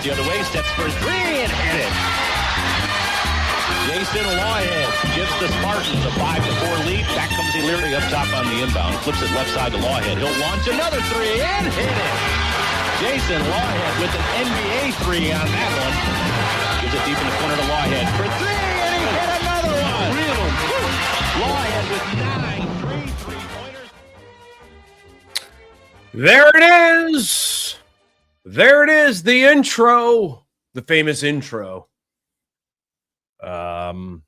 the other way, steps for three and hit it. Jason Lawhead gives the Spartans a 5-4 lead. Back comes Illyria up top on the inbound. Flips it left side to Lawhead. He'll launch another three and hit it. Jason Lawhead with an NBA three on that one. Gives it deep in the corner to Lawhead for three, and he hit another one. Lawhead with 9 three-pointers. There it is. There it is, the intro, the famous intro. Welcome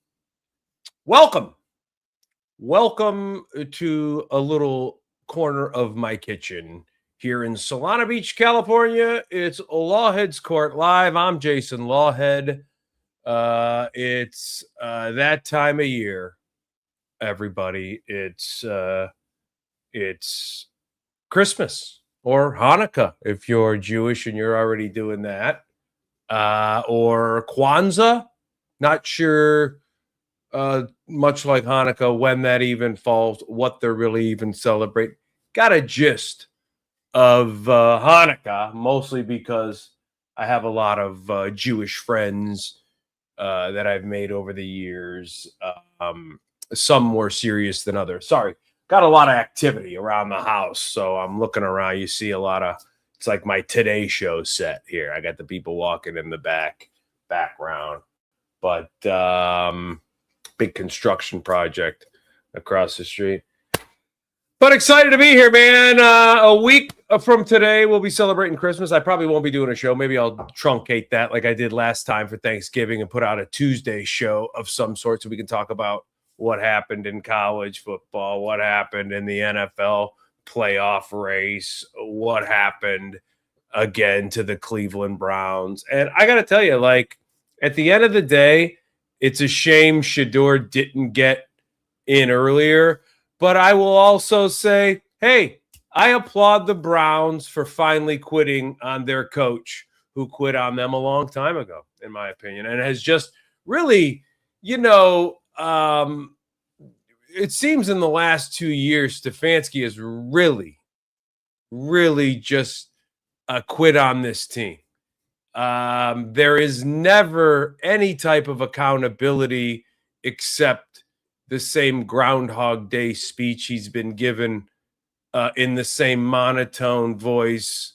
to a little corner of my kitchen here in Solana Beach, California. It's Lawhead's Court Live. I'm Jason Lawhead. It's that time of year, everybody. It's Christmas or Hanukkah if you're Jewish and you're already doing that, or Kwanzaa. Not sure, much like Hanukkah, when that even falls, what they're really even celebrating. Got a gist of Hanukkah, mostly because I have a lot of Jewish friends that I've made over the years, some more serious than others. Sorry, got a lot of activity around the house, so I'm looking around. You see a lot of, it's like my Today Show set here. I got the people walking in the background. But big construction project across the street. But excited to be here, man. A week from today, we'll be celebrating Christmas. I probably won't be doing a show. Maybe I'll truncate that like I did last time for Thanksgiving and put out a Tuesday show of some sort so we can talk about what happened in college football, what happened in the NFL playoff race, what happened again to the Cleveland Browns. And I got to tell you, like, at the end of the day, it's a shame Shedeur didn't get in earlier. But I will also say, hey, I applaud the Browns for finally quitting on their coach who quit on them a long time ago, in my opinion, and has just really, it seems in the last 2 years, Stefanski has really just quit on this team. There is never any type of accountability except the same Groundhog Day speech he's been given in the same monotone voice.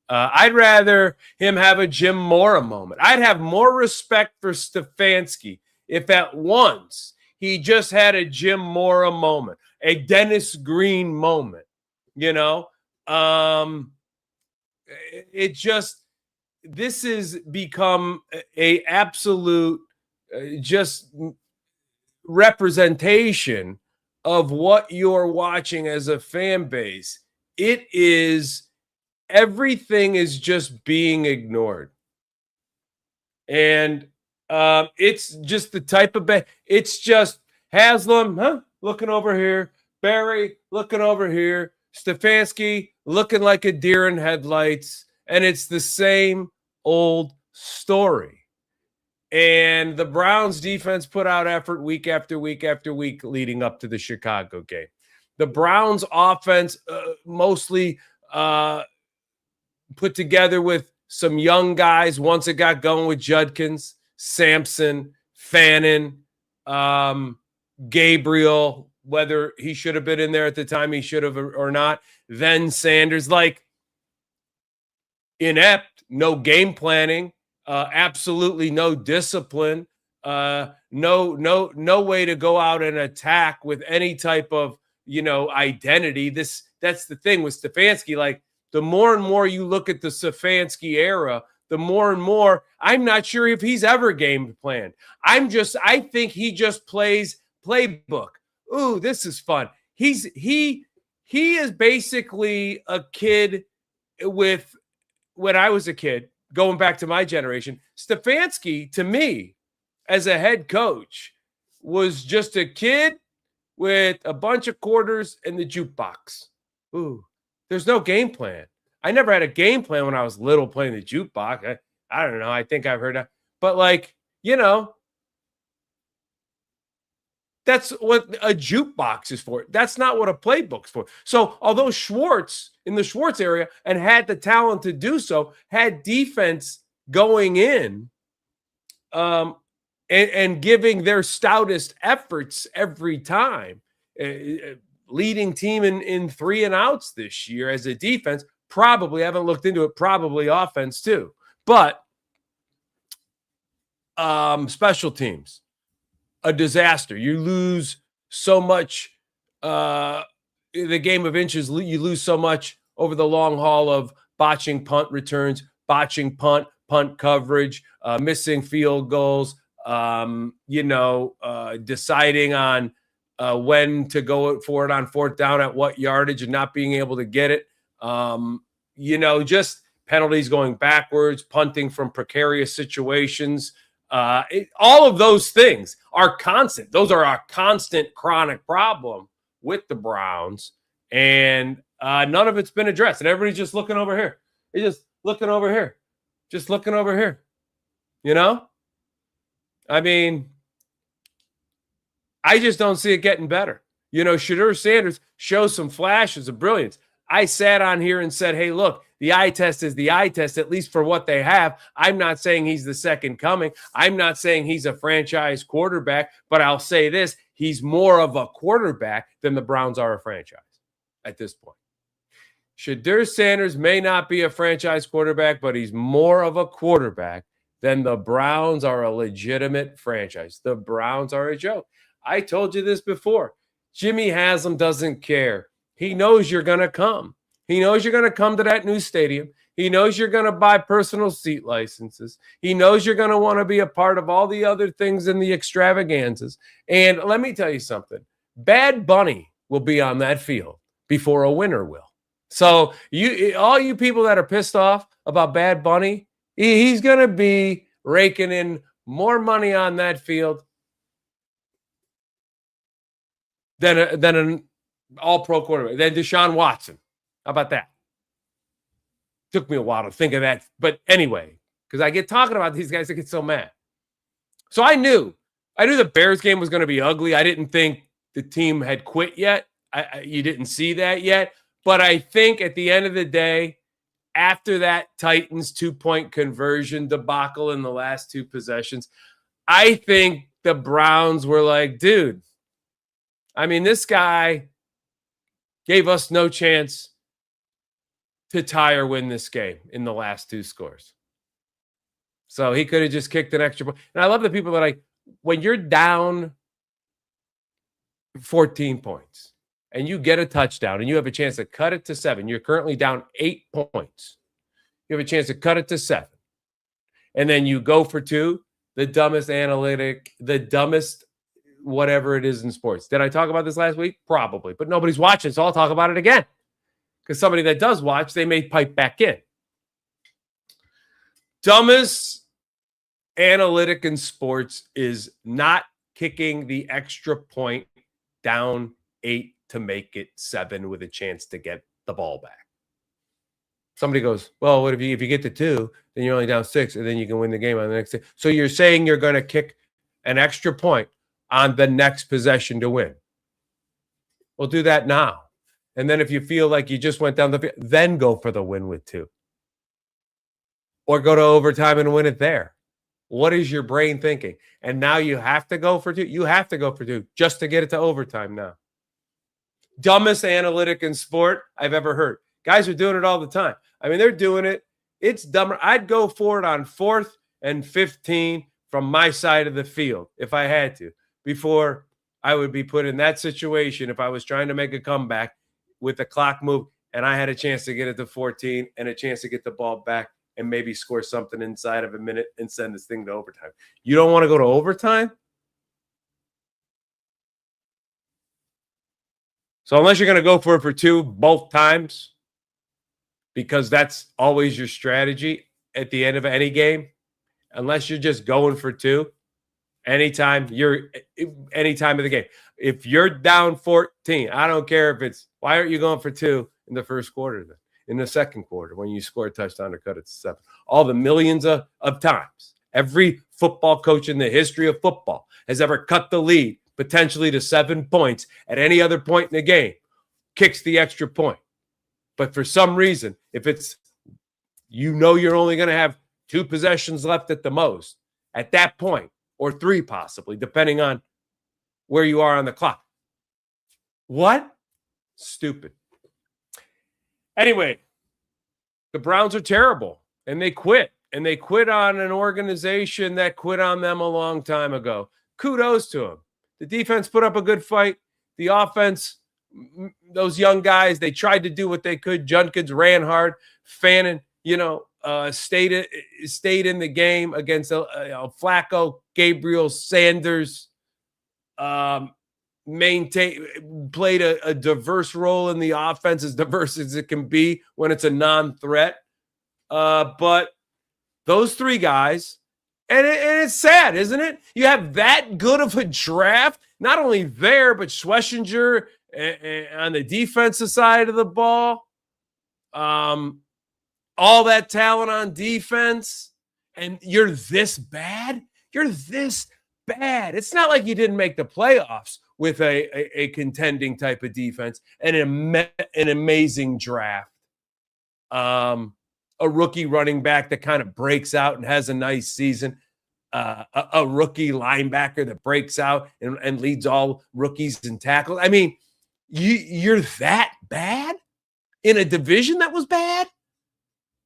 I'd rather him have a Jim Mora moment. I'd have more respect for Stefanski if at once he just had a Jim Mora moment, a Dennis Green moment, this has become a absolute just representation of what you're watching as a fan base. It is, everything is just being ignored. And it's just the type of, it's just Haslam, looking over here, Barry looking over here, Stefanski looking like a deer in headlights. And it's the same old story. And the Browns defense put out effort week after week after week leading up to the Chicago game. The Browns offense mostly put together with some young guys once it got going with Judkins, Sampson, Fannin, Gabriel, whether he should have been in there at the time he should have or not. Then Sanders, like, inept, no game planning, absolutely no discipline, no way to go out and attack with any type of, identity. That's the thing with Stefanski. Like, the more and more you look at the Stefanski era, the more and more I'm not sure if he's ever game planned. I think he just plays playbook. Ooh, this is fun. He is basically a kid with, when I was a kid, going back to my generation, Stefanski, to me, as a head coach, was just a kid with a bunch of quarters and the jukebox. Ooh, there's no game plan. I never had a game plan when I was little playing the jukebox. I don't know. I think I've heard that. But, that's what a jukebox is for. That's not what a playbook's for. So although Schwartz, in the Schwartz area, and had the talent to do so, had defense going in and giving their stoutest efforts every time. Leading team in 3 and outs this year as a defense. Probably, haven't looked into it, probably offense too. But special teams, a disaster. You lose so much. The game of inches, you lose so much over the long haul of botching punt returns, botching punt coverage, missing field goals, deciding on when to go for it on 4th down at what yardage and not being able to get it. Just penalties going backwards, punting from precarious situations. All of those things are constant. Those are a constant chronic problem with the Browns. And none of it's been addressed. And everybody's just looking over here. They're just looking over here. Just looking over here. I mean, I just don't see it getting better. Shedeur Sanders shows some flashes of brilliance. I sat on here and said, hey, look, the eye test is the eye test, at least for what they have. I'm not saying he's the second coming. I'm not saying he's a franchise quarterback, but I'll say this. He's more of a quarterback than the Browns are a franchise at this point. Shedeur Sanders may not be a franchise quarterback, but he's more of a quarterback than the Browns are a legitimate franchise. The Browns are a joke. I told you this before. Jimmy Haslam doesn't care. He knows you're going to come. He knows you're going to come to that new stadium. He knows you're going to buy personal seat licenses. He knows you're going to want to be a part of all the other things in the extravaganzas. And let me tell you something. Bad Bunny will be on that field before a winner will. So all you people that are pissed off about Bad Bunny, he's going to be raking in more money on that field than an all-pro quarterback, than Deshaun Watson. How about that? Took me a while to think of that. But anyway, because I get talking about these guys, I get so mad. So I knew the Bears game was going to be ugly. I didn't think the team had quit yet. You didn't see that yet. But I think at the end of the day, after that Titans 2-point conversion debacle in the last 2 possessions, I think the Browns were like, dude, I mean, this guy gave us no chance to tie or win this game in the last 2 scores. So he could have just kicked an extra point. And I love the people that are like, when you're down 14 points and you get a touchdown and you have a chance to cut it to 7, you're currently down 8 points. You have a chance to cut it to 7. And then you go for 2, the dumbest analytic, the dumbest whatever it is in sports. Did I talk about this last week? Probably. But nobody's watching, so I'll talk about it again. Because somebody that does watch, they may pipe back in. Dumbest analytic in sports is not kicking the extra point down 8 to make it 7 with a chance to get the ball back. Somebody goes, well, what if you get to 2, then you're only down 6, and then you can win the game on the next day. So you're saying you're going to kick an extra point on the next possession to win. Well, do that now. And then if you feel like you just went down the field, then go for the win with 2. Or go to overtime and win it there. What is your brain thinking? And now you have to go for 2. You have to go for 2 just to get it to overtime now. Dumbest analytic in sport I've ever heard. Guys are doing it all the time. I mean, they're doing it. It's dumber. I'd go for it on 4th and 15 from my side of the field if I had to, before I would be put in that situation if I was trying to make a comeback with the clock move and I had a chance to get it to 14 and a chance to get the ball back and maybe score something inside of a minute and send this thing to overtime. You don't want to go to overtime? So unless you're going to go for it for 2 both times, because that's always your strategy at the end of any game, unless you're just going for 2, any time of the game. If you're down 14, I don't care if it's, why aren't you going for 2 in the first quarter then? In the second quarter, when you score a touchdown to cut it to 7. All the millions of times. Every football coach in the history of football has ever cut the lead potentially to 7 points at any other point in the game, kicks the extra point. But for some reason, if it's, you're only going to have 2 possessions left at the most at that point, or 3 possibly, depending on where you are on the clock. What? Stupid. Anyway, the Browns are terrible, and they quit. And they quit on an organization that quit on them a long time ago. Kudos to them. The defense put up a good fight. The offense, those young guys, they tried to do what they could. Junkins ran hard. Fannin, stayed in the game against Flacco, Gabriel, Sanders. Played a diverse role in the offense, as diverse as it can be when it's a non-threat. But those 3 guys, and it's sad, isn't it? You have that good of a draft, not only there, but Schlesinger on the defensive side of the ball. All that talent on defense, and you're this bad? You're this bad. It's not like you didn't make the playoffs with a contending type of defense and an amazing draft. A rookie running back that kind of breaks out and has a nice season. A rookie linebacker that breaks out and leads all rookies in tackles. I mean, you're that bad in a division that was bad?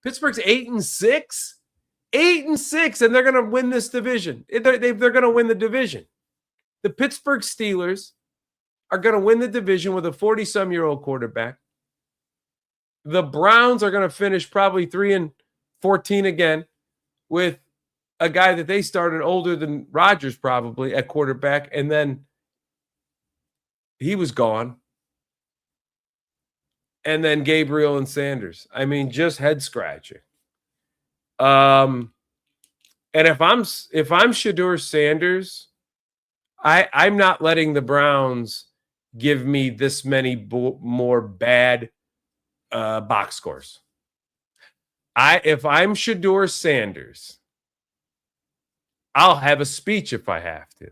Pittsburgh's 8-6. 8-6, and they're going to win this division. They're going to win the division. The Pittsburgh Steelers are going to win the division with a 40-some-year-old quarterback. The Browns are going to finish probably 3-14 again with a guy that they started older than Rodgers probably at quarterback, and then he was gone. And then Gabriel and Sanders. I mean, just head scratching. And if I'm Shedeur Sanders, I'm not letting the Browns give me this many more bad box scores. If I'm Shedeur Sanders, I'll have a speech if I have to.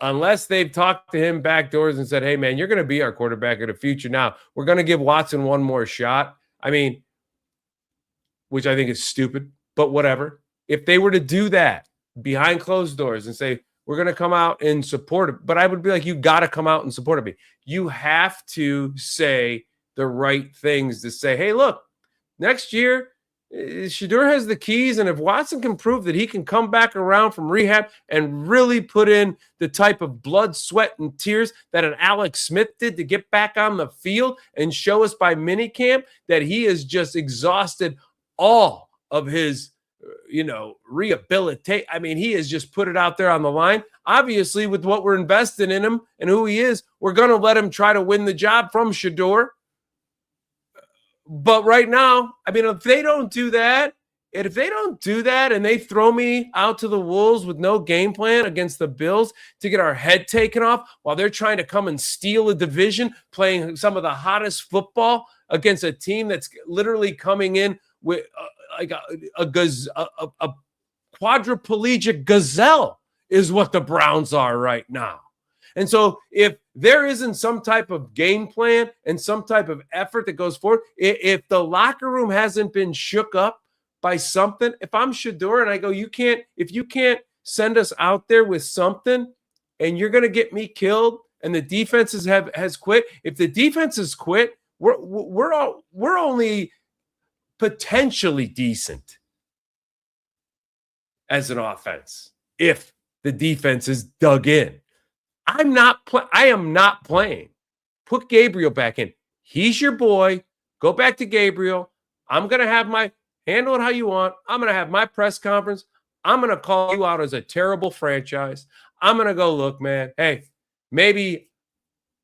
Unless they've talked to him backdoors and said, hey, man, you're going to be our quarterback of the future now. We're going to give Watson one more shot. I mean, which I think is stupid, but whatever. If they were to do that behind closed doors and say, we're going to come out and support it, but I would be like, you got to come out and support me. You have to say the right things to say, hey, look, next year, Shedeur has the keys, and if Watson can prove that he can come back around from rehab and really put in the type of blood, sweat, and tears that an Alex Smith did to get back on the field and show us by minicamp that he has just exhausted all of his, rehabilitate. I mean, he has just put it out there on the line. Obviously, with what we're investing in him and who he is, we're going to let him try to win the job from Shedeur. But right now, I mean, if they don't do that, and they throw me out to the wolves with no game plan against the Bills to get our head taken off while they're trying to come and steal a division, playing some of the hottest football against a team that's literally coming in with a quadriplegic gazelle is what the Browns are right now. And so if there isn't some type of game plan and some type of effort that goes forward, if the locker room hasn't been shook up by something, if I'm Shedeur and I go, if you can't send us out there with something and you're going to get me killed and the defense has quit, if the defense has quit, we're only potentially decent as an offense if the defense is dug in. I am not playing. Put Gabriel back in. He's your boy. Go back to Gabriel. I'm going to have handle it how you want. I'm going to have my press conference. I'm going to call you out as a terrible franchise. I'm going to go, look, man, hey, maybe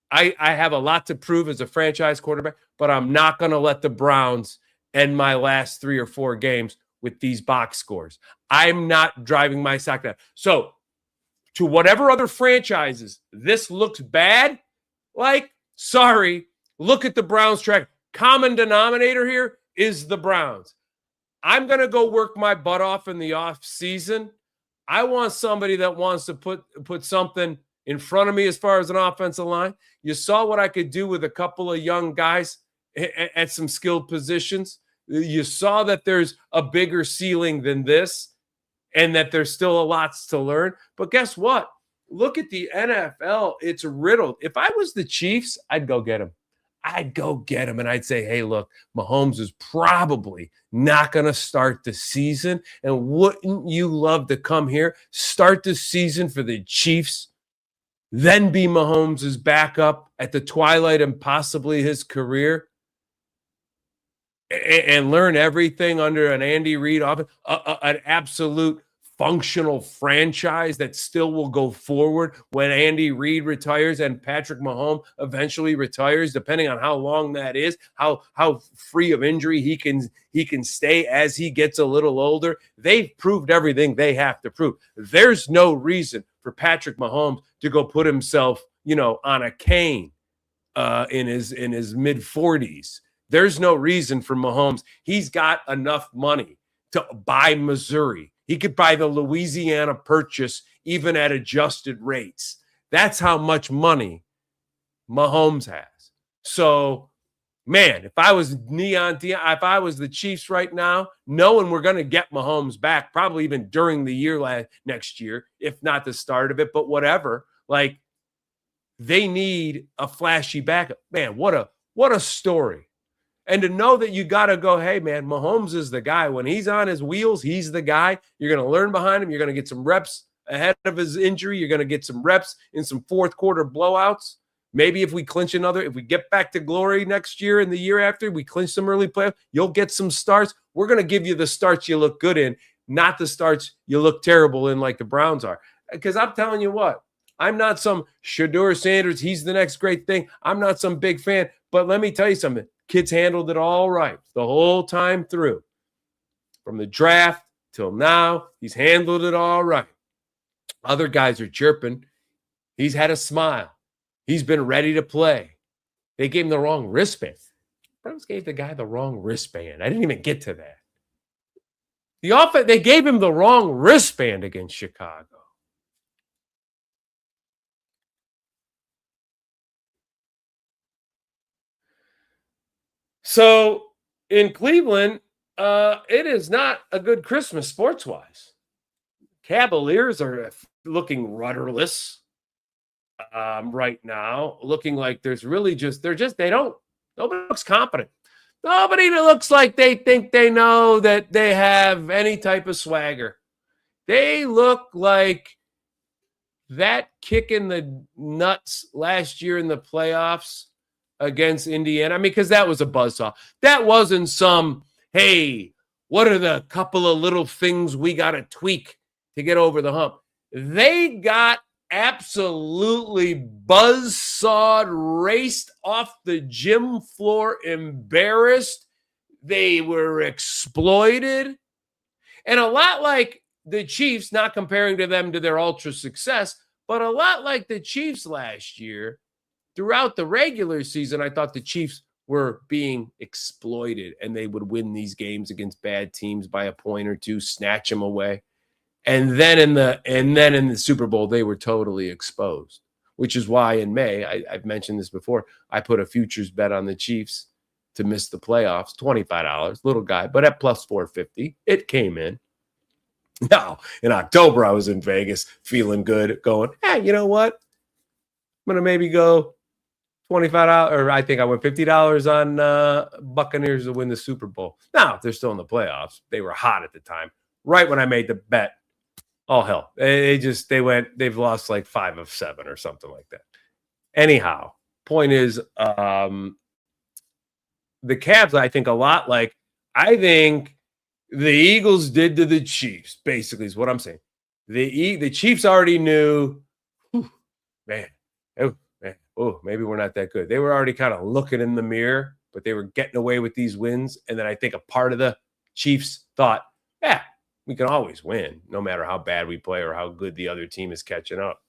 I have a lot to prove as a franchise quarterback, but I'm not going to let the Browns end my last 3 or 4 games with these box scores. I'm not driving my stock down. So, to whatever other franchises this looks bad, sorry, look at the Browns track. Common denominator here is the Browns. I'm going to go work my butt off in the off season. I want somebody that wants to put something in front of me as far as an offensive line. You saw what I could do with a couple of young guys at some skilled positions. You saw that there's a bigger ceiling than this and that there's still a lots to learn. But guess what? Look at the NFL. It's riddled. If I was the Chiefs, I'd go get him. I'd go get him and I'd say, hey, look, Mahomes is probably not going to start the season. And wouldn't you love to come here, start the season for the Chiefs, then be Mahomes' backup at the twilight and possibly his career, and learn everything under an Andy Reid offense, an absolute functional franchise that still will go forward when Andy Reid retires and Patrick Mahomes eventually retires, depending on how long that is, how free of injury he can stay as he gets a little older. They've proved everything they have to prove. There's no reason for Patrick Mahomes to go put himself, on a cane in his mid 40s. There's no reason for Mahomes. He's got enough money to buy Missouri. He could buy the Louisiana Purchase even at adjusted rates. That's how much money Mahomes has. So, man, if I was if I was the Chiefs right now, knowing we're going to get Mahomes back, probably even during the year next year, if not the start of it, but whatever, like they need a flashy backup. Man, what a story. And to know that you got to go, hey, man, Mahomes is the guy. When he's on his wheels, he's the guy. You're going to learn behind him. You're going to get some reps ahead of his injury. You're going to get some reps in some fourth quarter blowouts. Maybe if we get back to glory next year and the year after, we clinch some early playoffs, you'll get some starts. We're going to give you the starts you look good in, not the starts you look terrible in like the Browns are. Because I'm telling you what, I'm not some Shedeur Sanders. He's the next great thing. I'm not some big fan. But let me tell you something. Kid's handled it all right the whole time through. From the draft till now, he's handled it all right. Other guys are chirping. He's had a smile. He's been ready to play. They gave him the wrong wristband. Browns gave the guy the wrong wristband. I didn't even get to that. They gave him the wrong wristband against Chicago. So in Cleveland, it is not a good Christmas sports-wise. Cavaliers are looking rudderless right now, looking like nobody looks competent. Nobody looks like they think they know that they have any type of swagger. They look like that kick in the nuts last year in the playoffs against Indiana. I mean, because that was a buzzsaw. That wasn't some, hey, what are the couple of little things we got to tweak to get over the hump? They got absolutely buzzsawed, raced off the gym floor, embarrassed. They were exploited. And a lot like the Chiefs, not comparing to them to their ultra success, but a lot like the Chiefs last year, throughout the regular season, I thought the Chiefs were being exploited and they would win these games against bad teams by a point or two, snatch them away. And then in the Super Bowl, they were totally exposed, which is why in May, I've mentioned this before, I put a futures bet on the Chiefs to miss the playoffs, $25, little guy, but at plus 450, it came in. Now, in October, I was in Vegas feeling good, going, hey, you know what? I'm going to maybe go $25, or I think I went $50 on Buccaneers to win the Super Bowl. Now, they're still in the playoffs. They were hot at the time. Right when I made the bet, oh, hell. They've lost like 5 of 7 or something like that. Anyhow, point is, the Cavs, I think a lot like, I think the Eagles did to the Chiefs, basically is what I'm saying. The Chiefs already knew, maybe we're not that good. They were already kind of looking in the mirror, but they were getting away with these wins. And then I think a part of the Chiefs thought, we can always win, no matter how bad we play or how good the other team is catching up.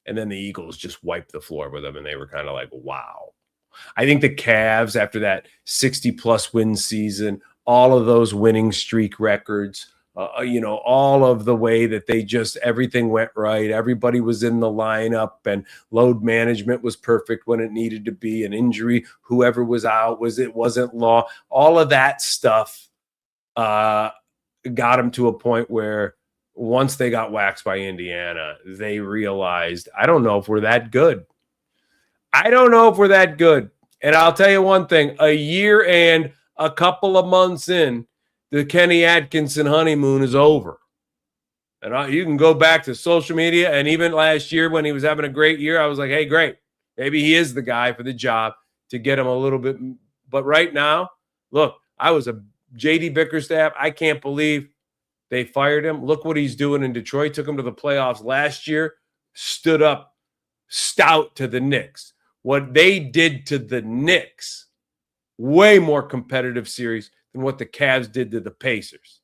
And then the Eagles just wiped the floor with them, and they were kind of like, wow. I think the Cavs, after that 60-plus win season, all of those winning streak records, all of the way that everything went right. Everybody was in the lineup and load management was perfect when it needed to be. An injury, whoever was out, wasn't Law. All of that stuff got them to a point where once they got waxed by Indiana, they realized, I don't know if we're that good. And I'll tell you one thing, a year and a couple of months in, the Kenny Atkinson honeymoon is over. And you can go back to social media, and even last year when he was having a great year, I was like, hey, great. Maybe he is the guy for the job to get him a little bit. But right now, look, I was a J.D. Bickerstaff. I can't believe they fired him. Look what he's doing in Detroit. Took him to the playoffs last year, stood up stout to the Knicks. What they did to the Knicks, way more competitive series than what the Cavs did to the Pacers.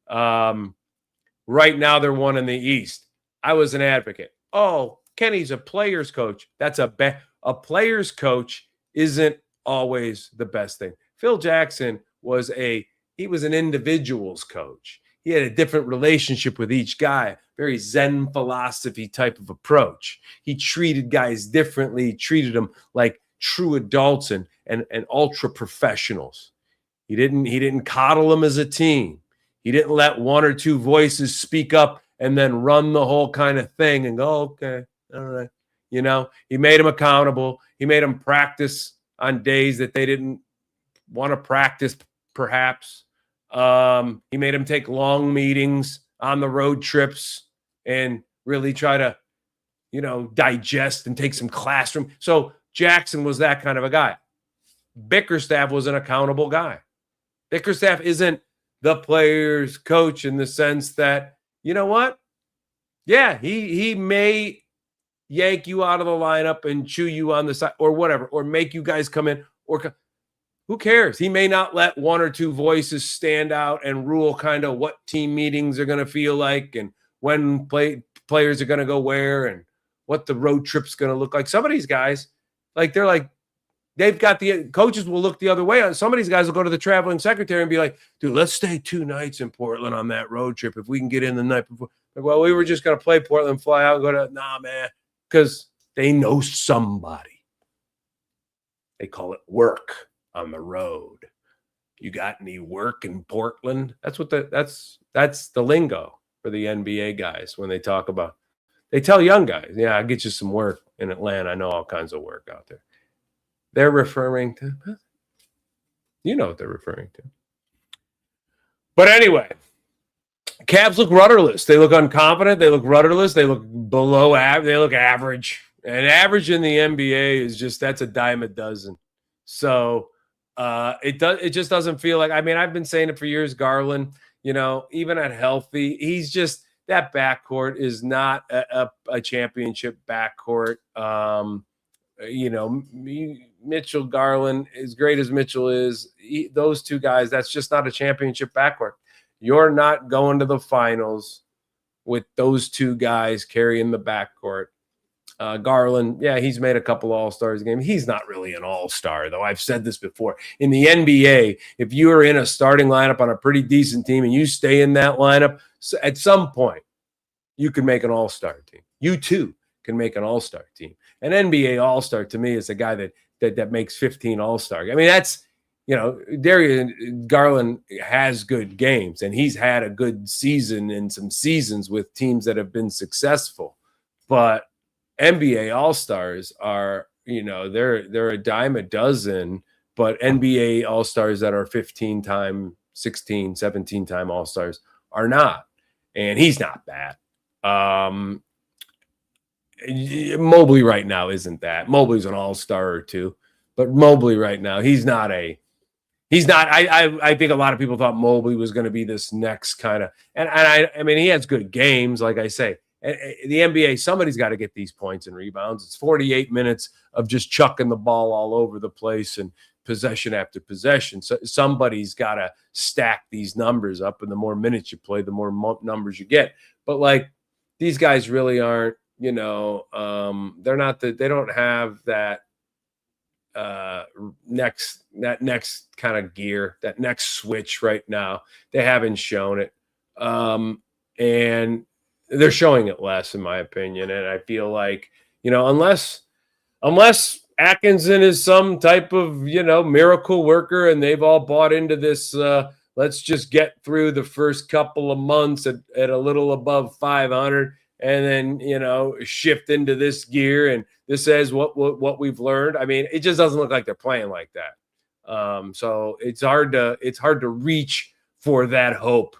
Right now, they're one in the East. I was an advocate. Oh, Kenny's a player's coach. That's a player's coach isn't always the best thing. Phil Jackson was an individual's coach. He had a different relationship with each guy, very Zen philosophy type of approach. He treated guys differently. He treated them like true adults and ultra professionals. He didn't coddle them as a team. He didn't let one or two voices speak up and then run the whole kind of thing and go, okay, all right. He made them accountable. He made them practice on days that they didn't want to practice, perhaps. He made them take long meetings on the road trips and really try to, digest and take some classroom. So Jackson was that kind of a guy. Bickerstaff was an accountable guy. Bickerstaff isn't the player's coach in the sense that, you know what? Yeah, he may yank you out of the lineup and chew you on the side or whatever, or make you guys come in, or who cares? He may not let one or two voices stand out and rule kind of what team meetings are going to feel like and when players are going to go where and what the road trip's going to look like. Some of these guys, they've got the coaches will look the other way. Some of these guys will go to the traveling secretary and be like, dude, let's stay 2 nights in Portland on that road trip if we can get in the night before. Like, well, we were just going to play Portland, fly out, and go to, nah, man, because they know somebody. They call it work on the road. You got any work in Portland? That's the lingo for the NBA guys when they talk about. They tell young guys, yeah, I'll get you some work in Atlanta. I know all kinds of work out there. They're referring to, you know what they're referring to. But anyway, Cavs look rudderless. They look unconfident. They look rudderless. They look below average. They look average. And average in the NBA is that's a dime a dozen. So it just doesn't feel like, I've been saying it for years, Garland, even at healthy, he's just, that backcourt is not a championship backcourt. Mitchell, Garland, as great as Mitchell is, those two guys, that's just not a championship backcourt. You're not going to the finals with those two guys carrying the backcourt. Garland, yeah, he's made a couple All-Stars game. He's not really an All-Star, though. I've said this before. In the NBA, if you are in a starting lineup on a pretty decent team and you stay in that lineup, at some point, you can make an All-Star team. You, too, can make an All-Star team. An NBA All-Star, to me, is a guy that makes 15 All-Star. That's, Darius Garland has good games, and he's had a good season and some seasons with teams that have been successful. But NBA All-Stars are, they're a dime a dozen, but NBA All-Stars that are 15-time, 16, 17-time All-Stars are not. And he's not that. Mobley right now isn't that. Mobley's an All-Star or two, but Mobley right now, he's not. I think a lot of people thought Mobley was going to be this next kind of, and he has good games, like I say. The NBA, somebody's got to get these points and rebounds. It's 48 minutes of just chucking the ball all over the place and possession after possession. So somebody's got to stack these numbers up, and the more minutes you play, the more numbers you get. But these guys really aren't, they're not they don't have that next kind of gear, that next switch right now. They haven't shown it. And they're showing it less, in my opinion. And I feel like, unless Atkinson is some type of, miracle worker and they've all bought into this, let's just get through the first couple of months at a little above 500 and then, shift into this gear. And this says what we've learned. I mean, it just doesn't look like they're playing like that. So it's hard to reach for that hope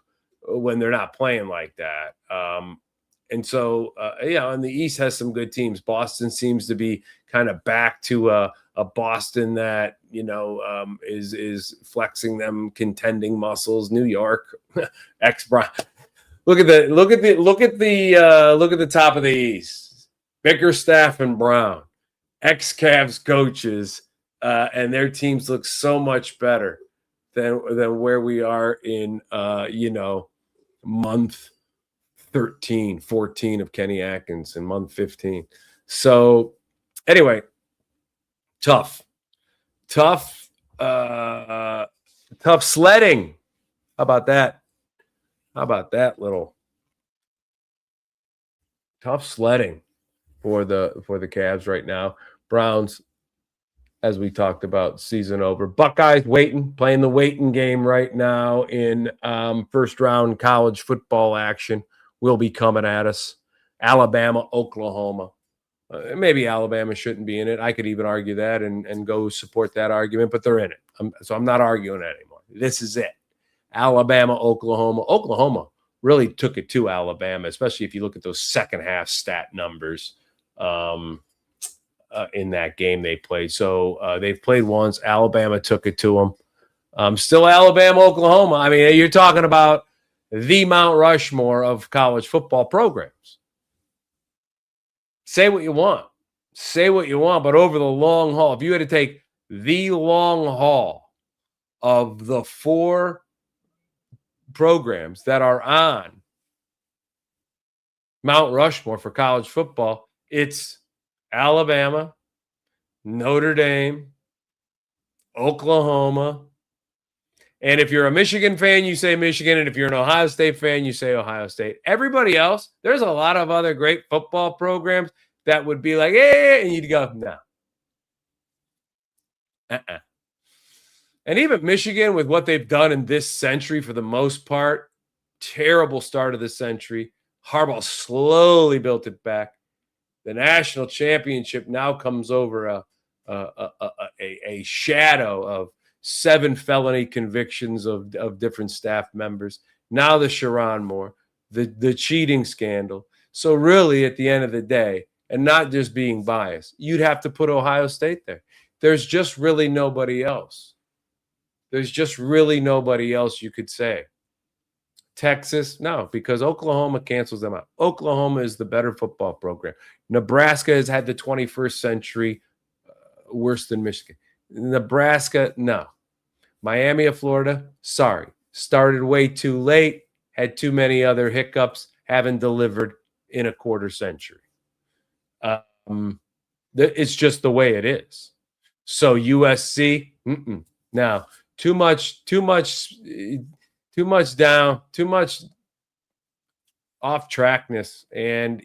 when they're not playing like that. And so, and the East has some good teams. Boston seems to be kind of back to a Boston that, is flexing them contending muscles. New York, ex-Brown. Look at the top of the East. Bickerstaff and Brown, ex-Cavs coaches, and their teams look so much better than where we are in, month 13, 14 of Kenny Atkins in month 15. So anyway, tough sledding. How about that? Little tough sledding for the Cavs right now. Browns, as we talked about, season over. Buckeyes playing the waiting game right now in first round college football action. Will be coming at us. Alabama, Oklahoma. Maybe Alabama shouldn't be in it. I could even argue that and go support that argument, but they're in it. So I'm not arguing it anymore. This is it. Alabama, Oklahoma. Oklahoma really took it to Alabama, especially if you look at those second half stat numbers in that game they played. So they've played once. Alabama took it to them. Still Alabama, Oklahoma. I mean, you're talking about the Mount Rushmore of college football programs. Say what you want. But over the long haul, if you had to take the long haul of the four programs that are on Mount Rushmore for college football, it's Alabama, Notre Dame, Oklahoma. And if you're a Michigan fan, you say Michigan. And if you're an Ohio State fan, you say Ohio State. Everybody else, there's a lot of other great football programs that would be like, hey, and you'd go, no. And even Michigan, with what they've done in this century for the most part, terrible start of the century. Harbaugh slowly built it back. The national championship now comes over a shadow of 7 felony convictions of different staff members. Now the Sharon Moore, the cheating scandal. So really, at the end of the day, and not just being biased, you'd have to put Ohio State there. There's just really nobody else. You could say. Texas, no, because Oklahoma cancels them out. Oklahoma is the better football program. Nebraska has had the 21st century worse than Michigan. Nebraska, no. Miami of Florida, sorry. Started way too late, had too many other hiccups, haven't delivered in a quarter century. It's just the way it is. So USC, now too much down, too much off trackness, and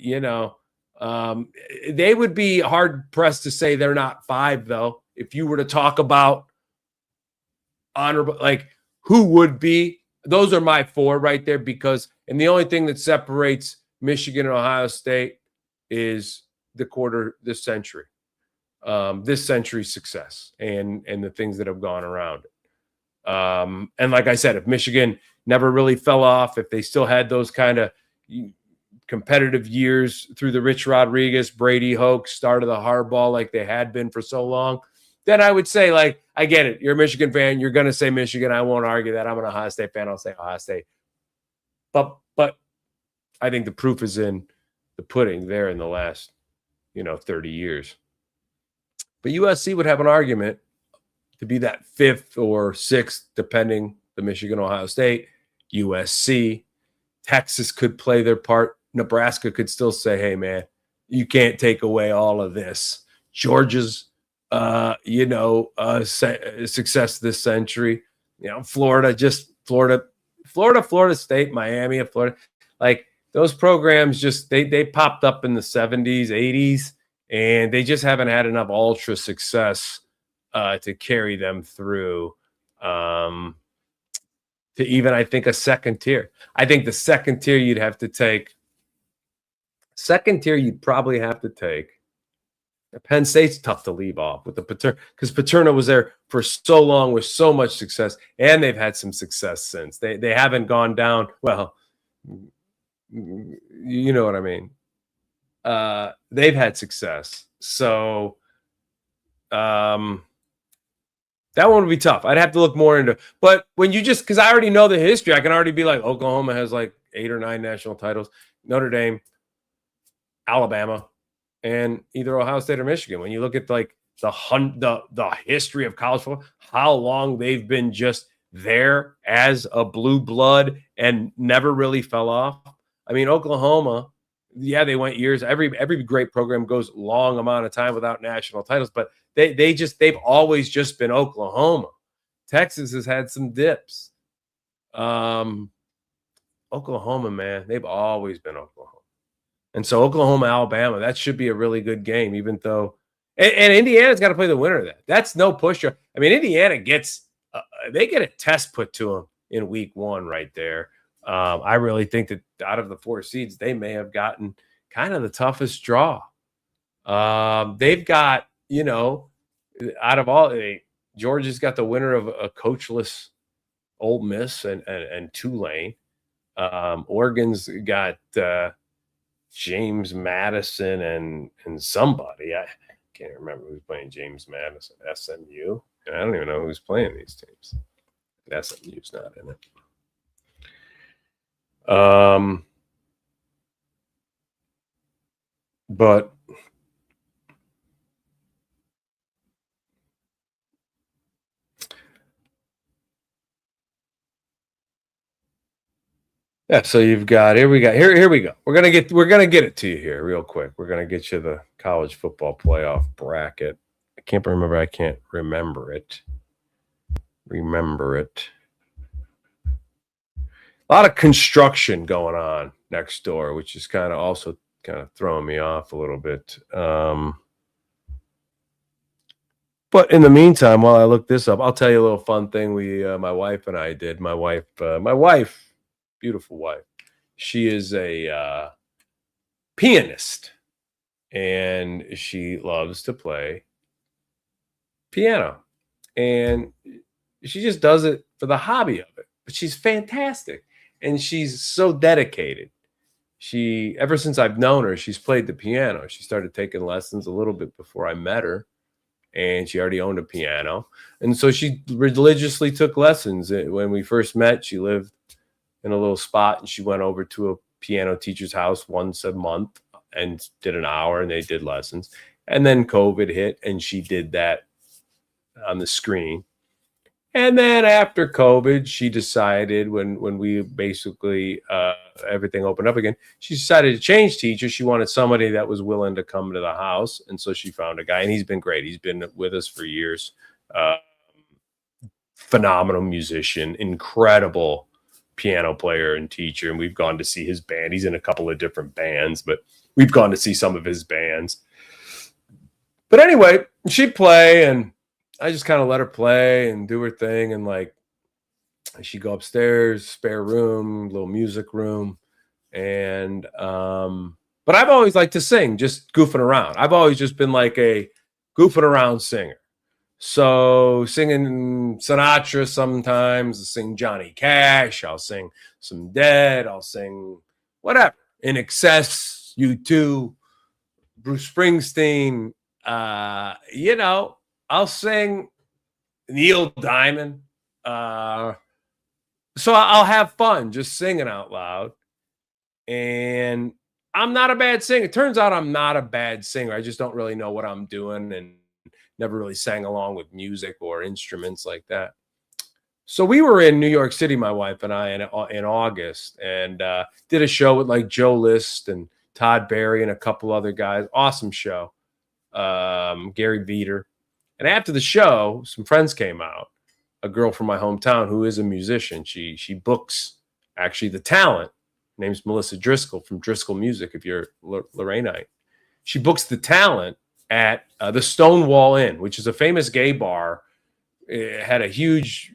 they would be hard pressed to say they're not 5 though. If you were to talk about honorable, like who would be, those are my 4 right there, because and the only thing that separates Michigan and Ohio State is this century's success and the things that have gone around it. And like I said, if Michigan never really fell off, if they still had those kind of competitive years through the Rich Rodriguez, Brady Hoke, start of the Harbaugh like they had been for so long, then I would say, like, I get it. You're a Michigan fan. You're going to say Michigan. I won't argue that. I'm an Ohio State fan. I'll say Ohio State. But I think the proof is in the pudding there in the last, 30 years. But USC would have an argument to be that 5th or 6th, depending the Michigan, Ohio State, USC. Texas could play their part. Nebraska could still say, hey, man, you can't take away all of this. Georgia's, success this century. Florida Florida State, Miami of Florida, like those programs just they popped up in the 70s, 80s, and they just haven't had enough ultra success to carry them through to even, I think, a second tier. I think the second tier you'd probably have to take. Penn State's tough to leave off with the Paterno, because Paterno was there for so long with so much success, and they've had some success since. They haven't gone down. Well, you know what I mean. They've had success, so that one would be tough. I'd have to look more into. But when you just, because I already know the history, I can already be like, Oklahoma has like 8 or 9 national titles. Notre Dame, Alabama, and either Ohio State or Michigan. When you look at like the history of college football, how long they've been just there as a blue blood and never really fell off. I mean, Oklahoma, yeah, they went years. Every great program goes long amount of time without national titles, but they've always just been Oklahoma. Texas has had some dips. Oklahoma, man, they've always been Oklahoma. And so Oklahoma, Alabama, that should be a really good game, even though and Indiana's got to play the winner of that. That's no pusher. I mean, Indiana they get a test put to them in week 1 right there. I really think that out of the 4 seeds, they may have gotten kind of the toughest draw. They've got, out of all, Georgia's got the winner of a coachless Ole Miss and Tulane. Oregon's got James Madison and somebody. I can't remember who's playing James Madison. SMU. I don't even know who's playing these teams. SMU's not in it. But yeah, so you've got here we go. We're gonna get it to you here real quick. We're gonna get you the college football playoff bracket. I can't remember it. A lot of construction going on next door, which is kind of throwing me off a little bit. But in the meantime, while I look this up, I'll tell you a little fun thing my wife and I did. My wife, beautiful wife, she is a pianist, and she loves to play piano, and she just does it for the hobby of it. But she's fantastic, and she's so dedicated. Ever since I've known her, she's played the piano. She started taking lessons a little bit before I met her, and she already owned a piano. And so she religiously took lessons. When we first met, she lived in a little spot, and she went over to a piano teacher's house once a month and did an hour, and they did lessons. And then COVID hit, and she did that on the screen. And then after COVID, she decided when we basically everything opened up again, she decided to change teachers. She wanted somebody that was willing to come to the house. And so she found a guy, and he's been great. He's been with us for years. Phenomenal musician, incredible piano player and teacher. And we've gone to see his band. He's in a couple of different bands, but we've gone to see some of his bands. But anyway, she'd play, and I just kind of let her play and do her thing. And like, she'd go upstairs, spare room, little music room. And, but I've always liked to sing, just goofing around. I've always just been like a goofing around singer. So singing Sinatra sometimes, I'll sing Johnny Cash, I'll sing some Dead, I'll sing whatever. In Excess, U2, Bruce Springsteen, I'll sing Neil Diamond. So I'll have fun just singing out loud. And I'm not a bad singer. It turns out I'm not a bad singer. I just don't really know what I'm doing and never really sang along with music or instruments like that. So we were in New York City, my wife and I, in August, and did a show with like Joe List and Todd Barry and a couple other guys. Awesome show. Gary Veter. And after the show, some friends came out. A girl from my hometown who is a musician. She books actually the talent. Her name's Melissa Driscoll from Driscoll Music, if you're Lorrainite. She books the talent at the Stonewall Inn, which is a famous gay bar. It had a huge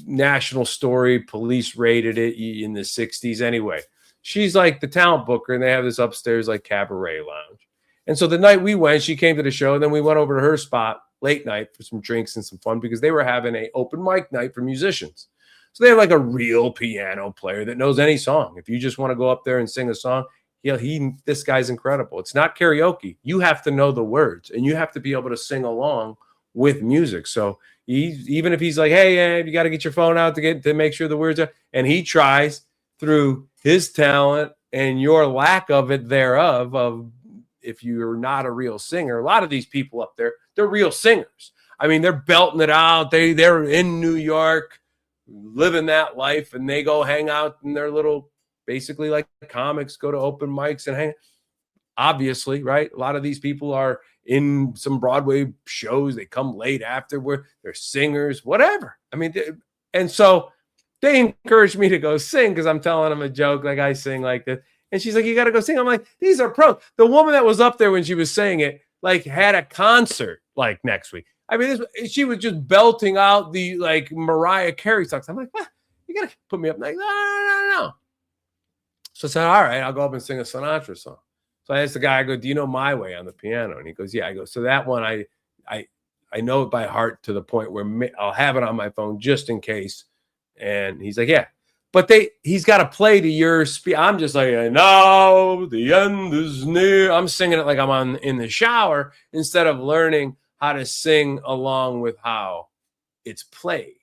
national story. Police raided it in the 60s. Anyway, she's like the talent booker, and they have this upstairs like cabaret lounge. And so the night we went, she came to the show, and then we went over to her spot late night for some drinks and some fun because they were having an open mic night for musicians. So they have like a real piano player that knows any song. If you just want to go up there and sing a song, this guy's incredible. It's not karaoke. You have to know the words, and you have to be able to sing along with music. So even if he's like, hey, you got to get your phone out to make sure the words are, and he tries through his talent and your lack of it thereof, of if you're not a real singer, a lot of these people up there, they're real singers. I mean, they're belting it out. They're in New York living that life, and they go hang out in their little, basically like comics, go to open mics and hang. Obviously, right? A lot of these people are in some Broadway shows. They come late afterward. They're singers, whatever. I mean, and so they encouraged me to go sing because I'm telling them a joke, like I sing like this. And she's like, you got to go sing. I'm like, these are pros. The woman that was up there when she was saying it, like, had a concert like next week. I mean, she was just belting out the like Mariah Carey songs. I'm like, what? You got to put me up. Like, no. So I said, all right, I'll go up and sing a Sinatra song. So I asked the guy, I go, do you know My Way on the piano? And he goes, yeah. I go, so that one, I know it by heart to the point where I'll have it on my phone just in case. And he's like, yeah. But he's got to play to your speed. I'm just like, no, the end is near. I'm singing it like I'm in the shower instead of learning how to sing along with how it's played.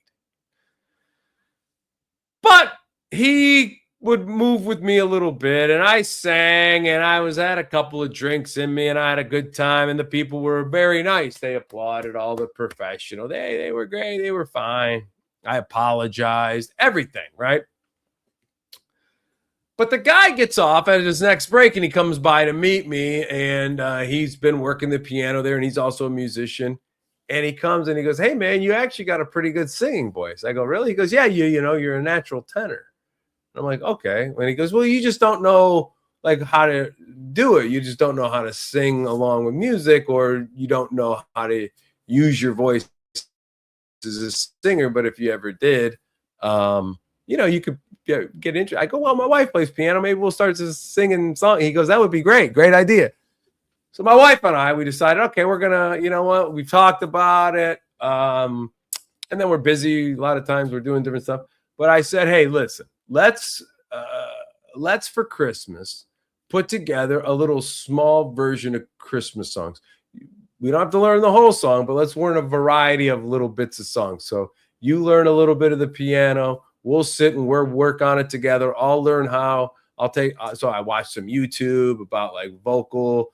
But he would move with me a little bit, and I sang, and I had a couple of drinks in me, and I had a good time, and the people were very nice. They applauded all the professional. They were great. They were fine. I apologized, everything, right? But the guy gets off at his next break, and he comes by to meet me, and he's been working the piano there, and he's also a musician. And he comes and he goes, hey, man, you actually got a pretty good singing voice. I go, really? He goes, yeah, you're a natural tenor. And I'm like, okay. And he goes, well, you just don't know like how to do it. You just don't know how to sing along with music, or you don't know how to use your voice as a singer. But if you ever did, you could get into. I go, well, my wife plays piano. Maybe we'll start just singing songs. He goes, that would be great. Great idea. So my wife and I, we decided, okay, we're going to, you know what, we talked about it. And then we're busy. A lot of times we're doing different stuff. But I said, hey, listen, let's for Christmas put together a little small version of Christmas songs. We don't have to learn the whole song, but let's learn a variety of little bits of songs. So you learn a little bit of the piano. We'll sit and we'll work on it together. I'll learn how. So I watched some YouTube about like vocal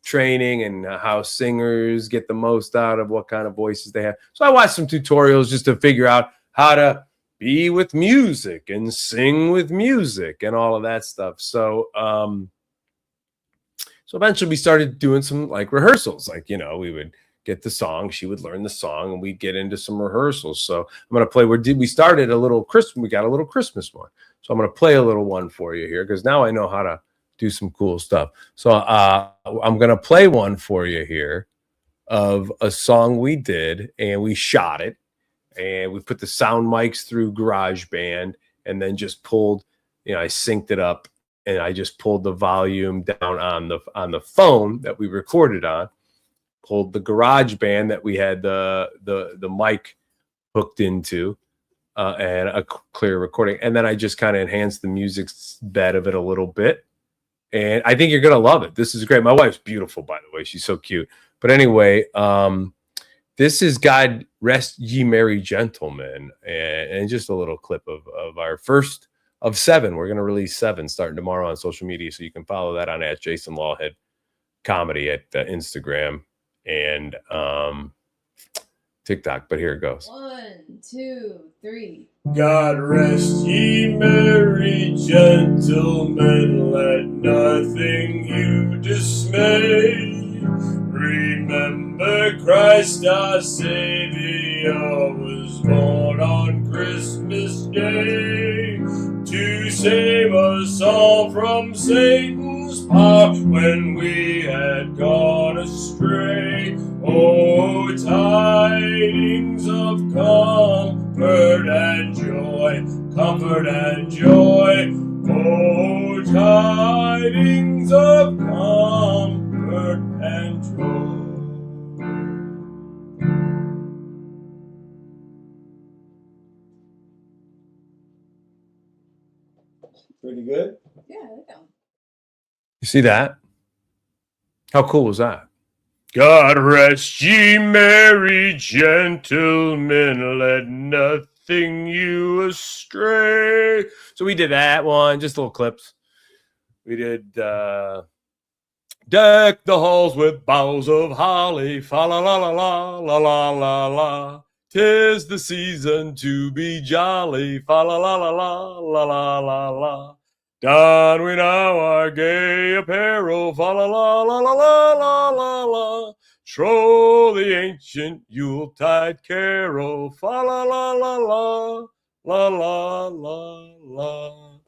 training and how singers get the most out of what kind of voices they have. So I watched some tutorials just to figure out how to be with music and sing with music and all of that stuff. So eventually we started doing some like rehearsals. Like, we would get the song, she would learn the song, and we'd get into some rehearsals. So I'm going to play we started a little Christmas. We got a little Christmas one. So I'm going to play a little one for you here because now I know how to do some cool stuff. So I'm going to play one for you here of a song we did, and we shot it, and we put the sound mics through GarageBand, and then just pulled, I synced it up, and I just pulled the volume down on the phone that we recorded on, pulled the GarageBand that we had the mic hooked into, and a clear recording, and then I just kind of enhanced the music bed of it a little bit. And I think you're going to love it. This is great. My wife's beautiful, by the way. She's so cute. But anyway, this is God Rest Ye Merry Gentlemen. And just a little clip of our first of 7. We're going to release 7 starting tomorrow on social media. So you can follow that on at Jason Lawhead Comedy at Instagram and TikTok. But here it goes. 1, 2, 3. God rest ye merry gentlemen, let nothing you dismay. Remember Christ our Savior was born on Christmas Day. To save us all from Satan's power when we had gone astray. Oh, tidings of comfort and joy, comfort and joy. Oh, tidings of comfort and joy. Pretty good. Yeah, I like that one. You see that? How cool was that? God rest ye merry gentlemen, let nothing you astray. So we did that one, just little clips. We did deck the halls with boughs of holly, fa la la la la la la la la. 'Tis the season to be jolly, fa la la la la la la la la. Don we now our gay apparel, fa la la la la la la la la. Troll the ancient Yuletide carol, fa la la la la la la la la.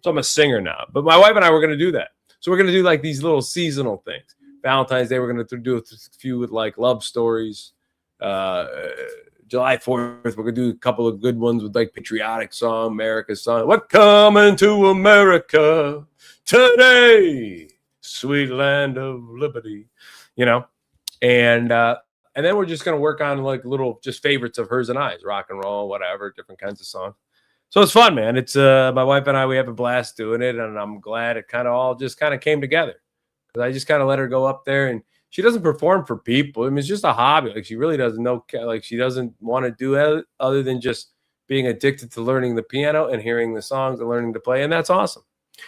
So I'm a singer now, but my wife and I were going to do that. So we're going to do like these little seasonal things. Valentine's Day, we're going to do a few with like love stories. July 4th, we're going to do a couple of good ones with like patriotic song, America's song. We're coming to America today, sweet land of liberty, you know. And then we're just going to work on like little just favorites of hers and I's, rock and roll, whatever, different kinds of songs. So it's fun, man. It's my wife and I, we have a blast doing it, and I'm glad it kind of all just kind of came together. Because I just kind of let her go up there, and she doesn't perform for people. I mean, it's just a hobby. Like, she really doesn't know, like, she doesn't want to do it other than just being addicted to learning the piano and hearing the songs and learning to play, and that's awesome.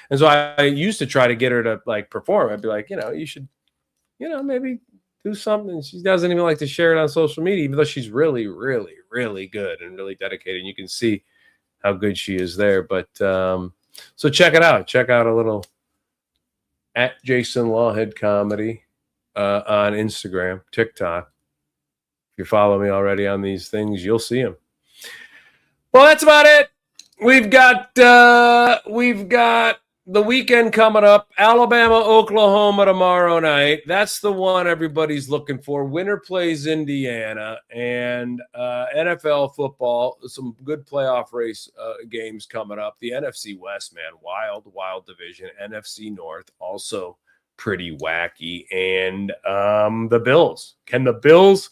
And so I used to try to get her to, like, perform. I'd be like, you should, maybe do something. She doesn't even like to share it on social media, even though she's really, really, really good and really dedicated. And you can see how good she is there. But so check it out. Check out a little at Jason Lawhead comedy on Instagram, TikTok. If you follow me already on these things, you'll see them. Well, that's about it. We've got the weekend coming up. Alabama, Oklahoma tomorrow night. That's the one everybody's looking for. Winner plays Indiana, and NFL football. Some good playoff race games coming up. The NFC West, man, wild division. NFC North also pretty wacky, and the Bills. Can the Bills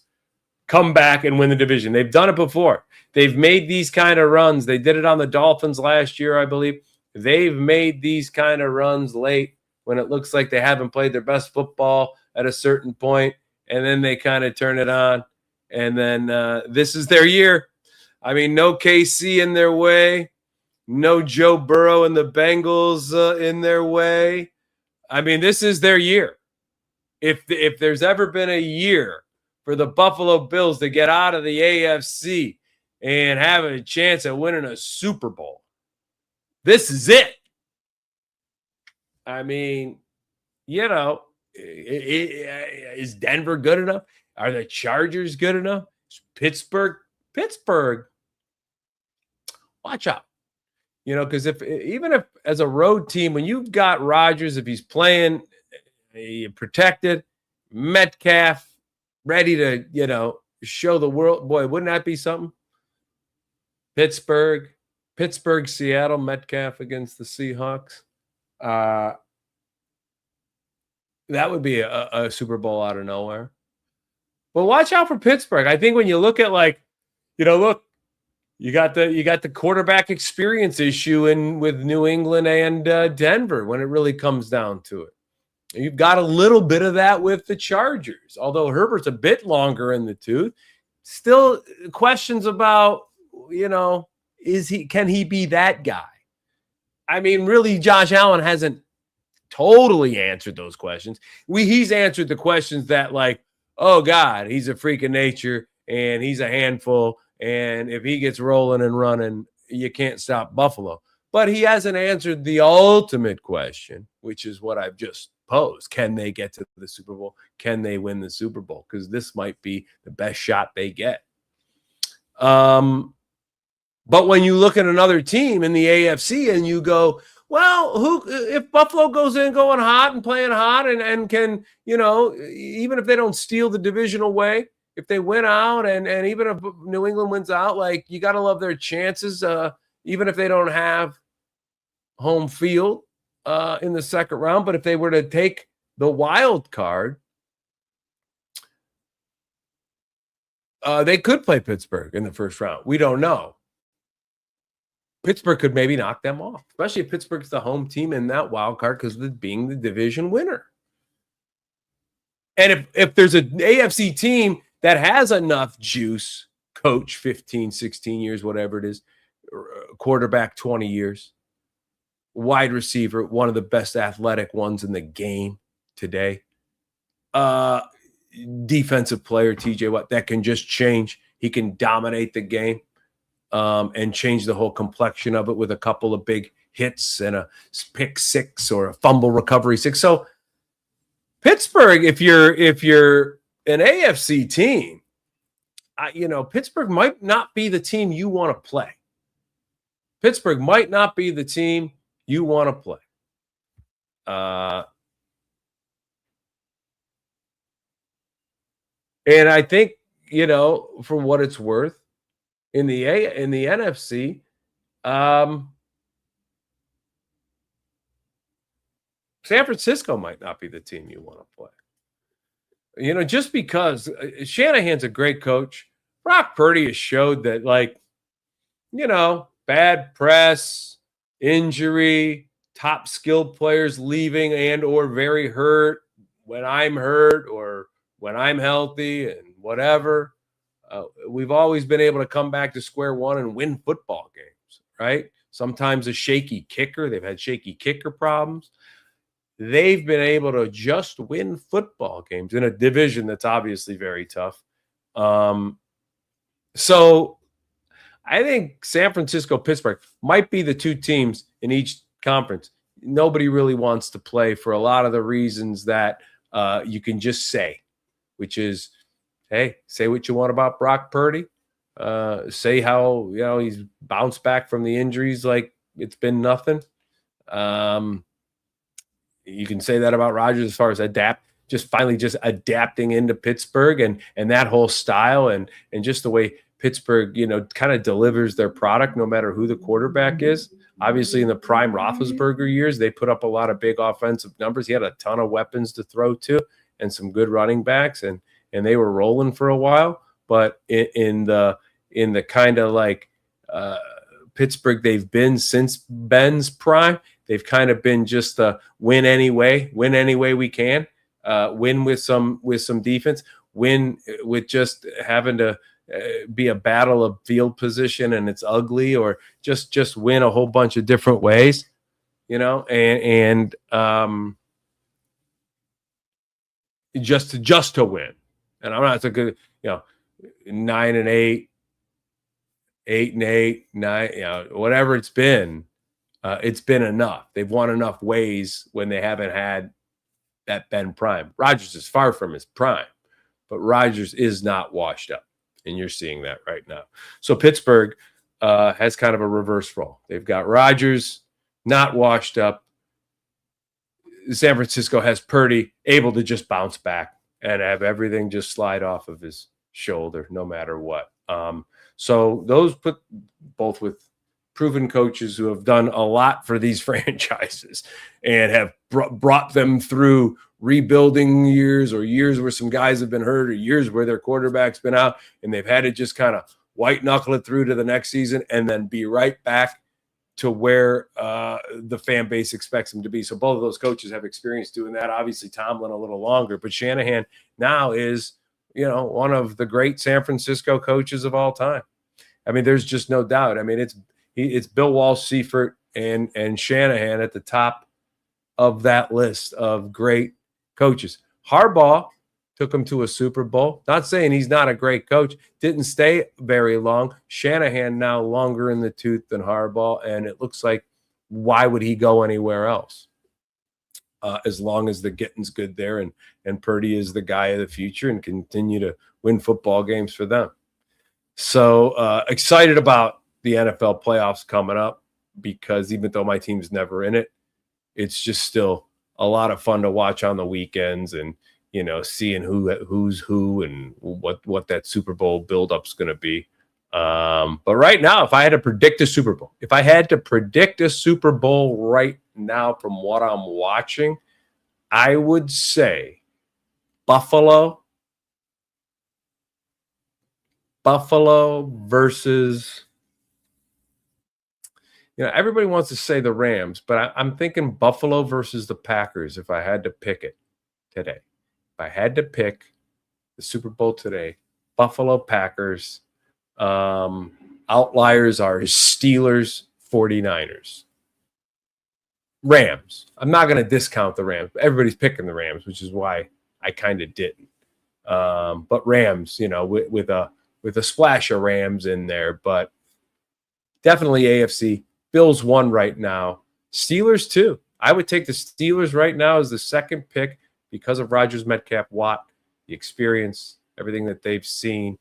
come back and win the division? They've done it before. They've made these kind of runs. They did it on the Dolphins last year, I believe. They've made these kind of runs late when it looks like they haven't played their best football at a certain point, and then they kind of turn it on, and then this is their year. I mean, no KC in their way, no Joe Burrow and the Bengals in their way. I mean, this is their year. If there's ever been a year for the Buffalo Bills to get out of the AFC and have a chance at winning a Super Bowl, this is it. I mean, is Denver good enough? Are the Chargers good enough? Is Pittsburgh, watch out. Because even if as a road team, when you've got Rodgers, if he's playing protected, Metcalf ready to, show the world, boy, wouldn't that be something? Pittsburgh, Seattle, Metcalf against the Seahawks. That would be a Super Bowl out of nowhere. But watch out for Pittsburgh. I think when you look at you got the quarterback experience issue with New England and Denver when it really comes down to it. You've got a little bit of that with the Chargers, although Herbert's a bit longer in the tooth. Still questions about, can he be that guy? I mean, really, Josh Allen hasn't totally answered those questions. He's answered the questions that, like, oh God, he's a freak of nature and he's a handful, and if he gets rolling and running, you can't stop Buffalo. But he hasn't answered the ultimate question, which is what I've just posed. Can they get to the Super Bowl? Can they win the Super Bowl? Because this might be the best shot they get. But when you look at another team in the AFC and you go, well, who if Buffalo goes in going hot and playing hot and can, even if they don't steal the division away, if they win out and even if New England wins out, like you got to love their chances, even if they don't have home field in the second round. But if they were to take the wild card, they could play Pittsburgh in the first round. We don't know. Pittsburgh could maybe knock them off, especially if Pittsburgh's the home team in that wild card because of being the division winner. And if there's an AFC team that has enough juice, coach 15, 16 years, whatever it is, quarterback 20 years, wide receiver, one of the best athletic ones in the game today, defensive player, TJ Watt, that can just change. He can dominate the game. And change the whole complexion of it with a couple of big hits and a pick six or a fumble recovery six. So Pittsburgh, if you're an AFC team, Pittsburgh might not be the team you want to play. Pittsburgh might not be the team you want to play. And I think, for what it's worth, in the NFC, San Francisco might not be the team you want to play. Just because Shanahan's a great coach. Brock Purdy has showed that, bad press, injury, top skilled players leaving and or very hurt when I'm hurt or when I'm healthy and whatever. We've always been able to come back to square one and win football games, right? Sometimes a shaky kicker. They've had shaky kicker problems. They've been able to just win football games in a division that's obviously very tough. So I think San Francisco, Pittsburgh might be the two teams in each conference nobody really wants to play for a lot of the reasons that you can just say, which is, hey, say what you want about Brock Purdy. Say how, he's bounced back from the injuries like it's been nothing. You can say that about Rodgers as far as finally adapting into Pittsburgh and that whole style and just the way Pittsburgh, kind of delivers their product no matter who the quarterback is. Obviously, in the prime Roethlisberger years, they put up a lot of big offensive numbers. He had a ton of weapons to throw to and some good running backs, and they were rolling for a while. But in the kind of like Pittsburgh they've been since Ben's prime, they've kind of been just the win any way we can, win with some defense, win with just having to be a battle of field position and it's ugly, or just win a whole bunch of different ways, and just to win. And I'm not so good, 9-8, 8-8, 9, whatever it's been enough. They've won enough ways when they haven't had that Ben prime. Rodgers is far from his prime, but Rodgers is not washed up. And you're seeing that right now. So Pittsburgh has kind of a reverse role. They've got Rodgers not washed up. San Francisco has Purdy able to just bounce back and have everything just slide off of his shoulder no matter what. So those put both with proven coaches who have done a lot for these franchises and have brought them through rebuilding years, or years where some guys have been hurt, or years where their quarterback's been out and they've had to just kind of white knuckle it through to the next season and then be right back to where the fan base expects them to be. So both of those coaches have experience doing that. Obviously Tomlin a little longer, but Shanahan now is, one of the great San Francisco coaches of all time. I mean, there's just no doubt. I mean, it's Bill Walsh, Seifert, and Shanahan at the top of that list of great coaches. Harbaugh took him to a Super Bowl. Not saying he's not a great coach. Didn't stay very long. Shanahan now longer in the tooth than Harbaugh, and it looks like why would he go anywhere else? As long as the getting's good there, and Purdy is the guy of the future and continue to win football games for them. So excited about the NFL playoffs coming up, because even though my team's never in it, it's just still a lot of fun to watch on the weekends, and seeing who's who and what that Super Bowl build-up's going to be. But right now, if I had to predict a Super Bowl, right now from what I'm watching, I would say Buffalo versus, everybody wants to say the Rams, but I'm thinking Buffalo versus the Packers if I had to pick it today. If I had to pick the Super Bowl today, Buffalo Packers. Outliers are Steelers, 49ers. Rams. I'm not going to discount the Rams, but everybody's picking the Rams, which is why I kind of didn't. But Rams, with a splash of Rams in there, but definitely AFC. Bills 1 right now. Steelers 2. I would take the Steelers right now as the second pick because of Rodgers, Metcalf, Watt, the experience, everything that they've seen,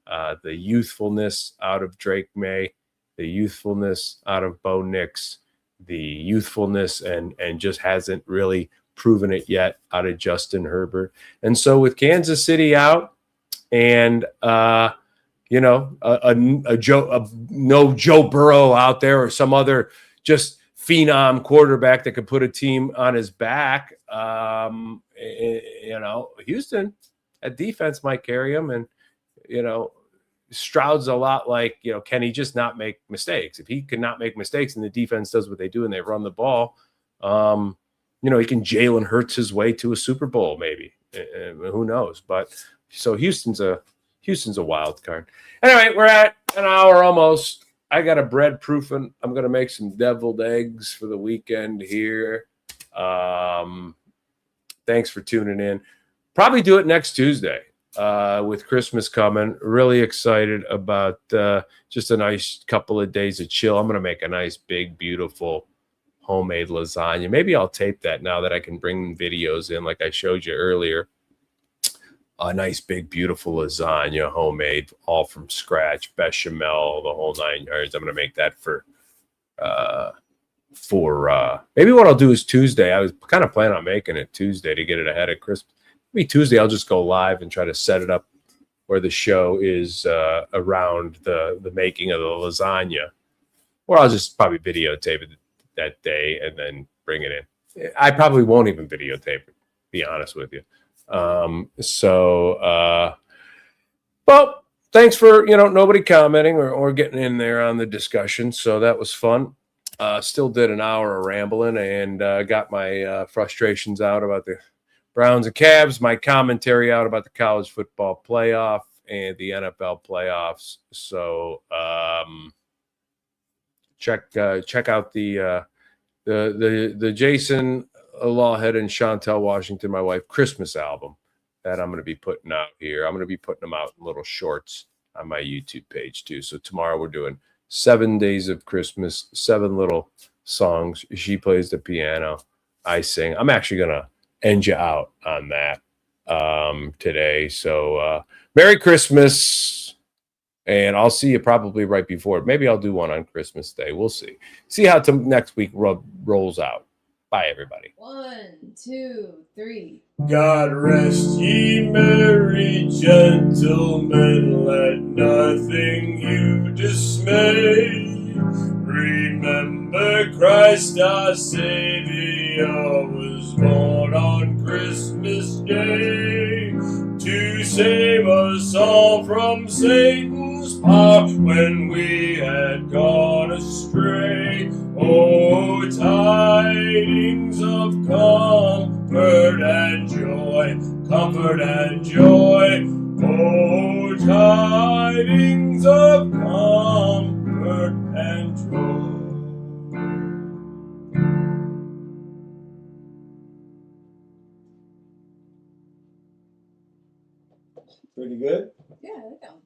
the youthfulness out of Drake May, the youthfulness out of Bo Nix, the youthfulness and just hasn't really proven it yet out of Justin Herbert. And so with Kansas City out and no Joe Burrow out there or some other just phenom quarterback that could put a team on his back, Houston, that defense might carry him. And Stroud's a lot like, can he just not make mistakes? If he can not make mistakes and the defense does what they do and they run the ball, he can Jalen Hurts his way to a Super Bowl, maybe. Who knows? But so Houston's a wild card. Anyway, we're at an hour almost. I got a bread proofing. I'm going to make some deviled eggs for the weekend here. Thanks for tuning in. Probably do it next Tuesday. With Christmas coming, really excited about just a nice couple of days of chill. I'm going to make a nice, big, beautiful homemade lasagna. Maybe I'll tape that now that I can bring videos in like I showed you earlier. A nice, big, beautiful lasagna, homemade, all from scratch, bechamel, the whole 9 yards. I'm going to make that for maybe what I'll do is Tuesday. I was kind of planning on making it Tuesday to get it ahead of Christmas. Maybe Tuesday I'll just go live and try to set it up where the show is around the making of the lasagna. Or I'll just probably videotape it that day and then bring it in. I probably won't even videotape it, to be honest with you. Well, thanks for, nobody commenting or getting in there on the discussion. So that was fun. Still did an hour of rambling and got my frustrations out about the Browns and Cavs, my commentary out about the college football playoff and the NFL playoffs. So check out the Jason Lawhead and Chantel Washington, my wife, Christmas album that I'm going to be putting out here. I'm going to be putting them out in little shorts on my YouTube page too. So tomorrow we're doing 7 days of Christmas, 7 little songs. She plays the piano, I sing. I'm actually going to end you out on that today. So Merry Christmas, and I'll see you probably right before. Maybe I'll do one on Christmas Day. We'll see. See how next week rolls out. Bye, everybody. 1, 2, 3. God rest ye merry gentlemen, let nothing you dismay. Remember Christ our Savior was born on Christmas Day to save us all from Satan's power when we had gone astray. Oh, tidings of comfort and joy, comfort and joy. Oh, tidings of comfort and joy. Pretty good? Yeah, I like that one.